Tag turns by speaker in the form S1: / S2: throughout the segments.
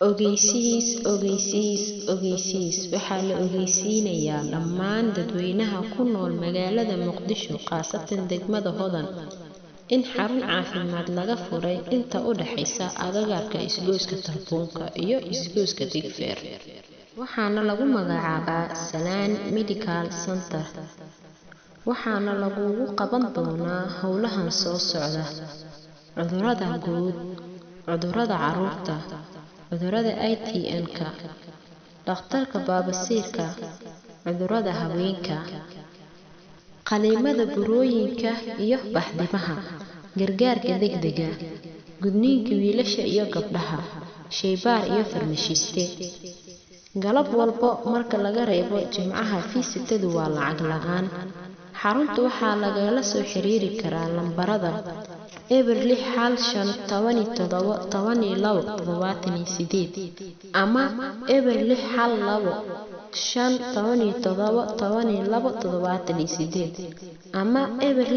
S1: Ogeysiis waxaa la ogeysiinayaa dhammaan dadweynaha ku nool magaalada Muqdisho khaasatan degmada Hodan in xarun caafimaad laga furay inta u dhaxaysa agagaarka isgoyska Tarbuunka iyo isgoyska Digfaar waxaana lagu magacaabaa Salaan Medical Center waxaana lagu qaban doonaa howlahan soo socda cudurrada guud cudurrada carruurta cudurrada ITN-ka dhakhtarka baabasiirka cudurrada haweenka qaliimada burooyinka iyo baxdimaha gargaarka degdega gudniinka wiilasha iyo gabdhaha shaybaar iyo farmashiiste galab walbo marka laga reebo jimcaha fiisitadu waa lacag la'aan xarunta waxaa lagala soo xiriiri karaa lambarada eber 65712 ama eber 6151712 ama eber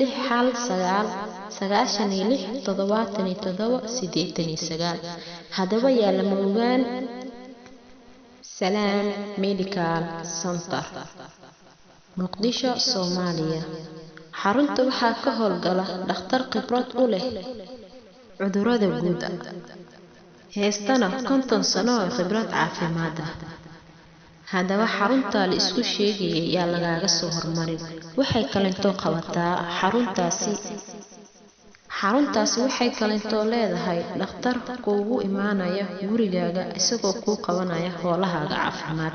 S1: 619967789 haddaba yaa lama ogaan Salaan Medical Center Muqdisho Soomaaliya xarunta waxaa ka howlgala dhakhtar khibrad u leh cudurrada guud heestana 50 sano oo khibrad caafimaad ah haddaba xarunta la isku sheegay yaa lagaaga soo hormarin waxay kalentoo qabataa xaruntaasi waxay kalentoo leedahay dhakhtar kuugu imaanaya gurigaaga isagoo kuu qabanaya howlahaaga caafimaad